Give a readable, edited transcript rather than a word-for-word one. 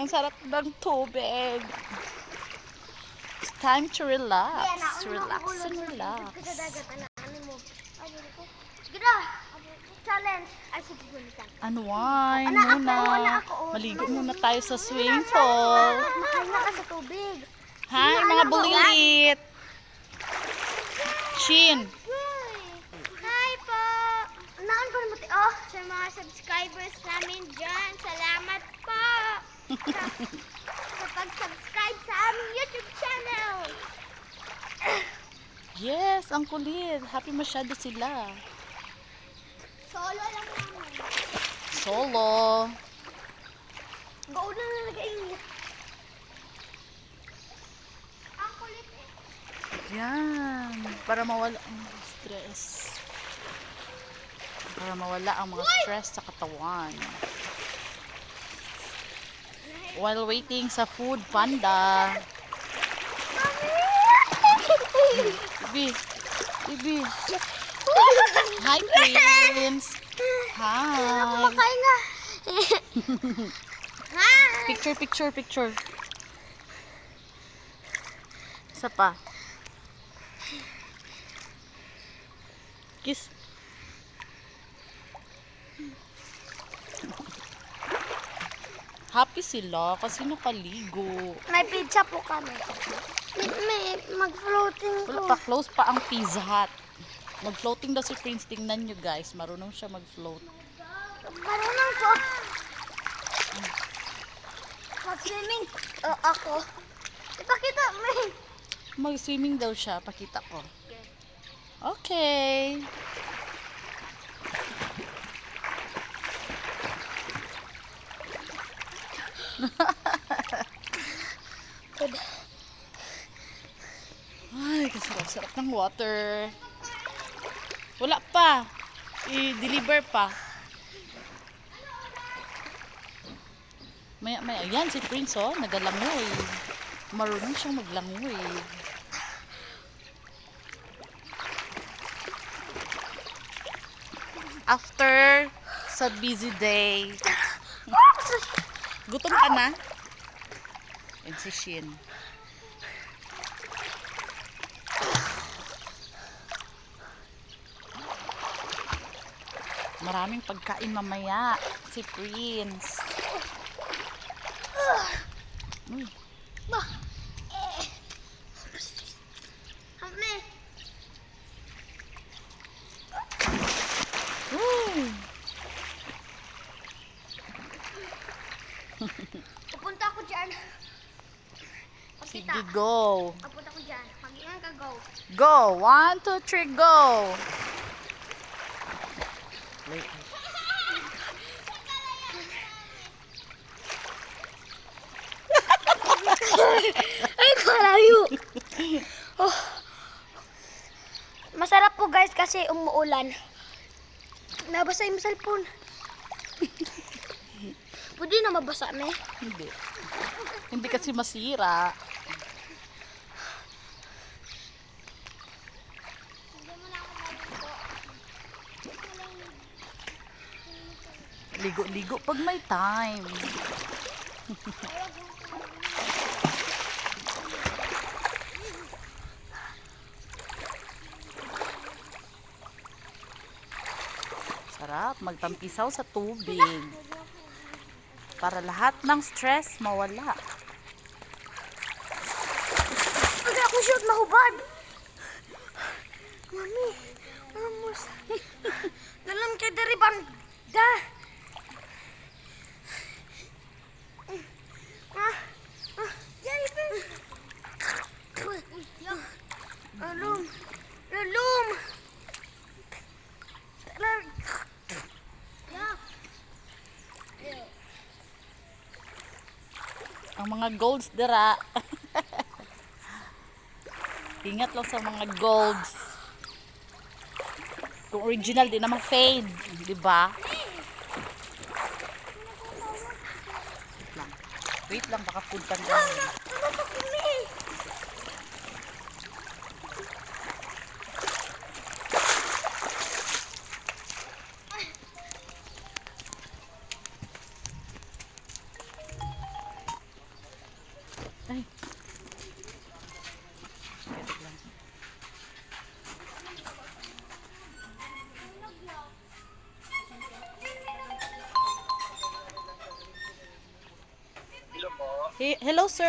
Ang sarap ng tubig. It's time to relax. Relax and relax. Challenge. Ay, sige, gulitan. Unwind Anak, muna. ako. Maligo muna tayo sa swimming pool. Makain ka sa tubig. Hi, mga bulilit. Chin. Hi po. Naan ko naman sa mga subscribers namin dyan. Salamat po. sa pag-subscribe sa aming YouTube channel. Yes, ang kulit. Happy masyado sila. Solo lang naman. Solo. Go na nalagay niya. Ang kulit eh. Yan. Para mawala ang stress. Para mawala ang mga stress sa katawan. While waiting sa food panda. Ibi. Ibi. Hi, Prince. Hi. Makain nga. Hi. Picture, picture, picture. Isa pa. Kiss. Happy sila kasi nakaligo. May pizza po kami. May mag-floating Wala ko. pa, close pa ang Pizza Hut. Mag-floating daw si Prince. Tingnan nyo guys. Marunong siya mag-float. Marunong po. Mag-swimming. Ako. Ipakita mo. Mag-swimming daw siya. Pakita ko. Okay. Ay, kasarap-sarap ng water. Wala pa. I-deliver pa. Maya-maya. Ayan, si Prince, oh. Nagalangoy. Marunong siyang maglangoy. After sa busy day. Gutom ka na? And si Shin. Maraming pagkain mamaya. Si Prince. Uy. Kami. Uy. Pupunta ako dyan. Sige, go. Pupunta ako dyan. Mag-ingan ka, go. Go. 1, 2, 3, go. Wait. Ay, kalayo. Oh. Masarap po guys kasi umuulan. Nabasa yung cellphone. Pwede na mabasa, me. Hindi. Hindi kasi masira. Ligo-ligo pag may time. Sarap magtampisaw sa tubig. Para lahat ng stress mawala. Pag ako shoot mahubad. Mami, vamos. Dalam kay dari banda. Jadi ben. Alum. Alum. Ang mga golds dira. Ingat lang sa mga golds. Kung original di naman fade, di ba? Wait lang, baka food panda. Ano pa kami? Ay. Hello, sir.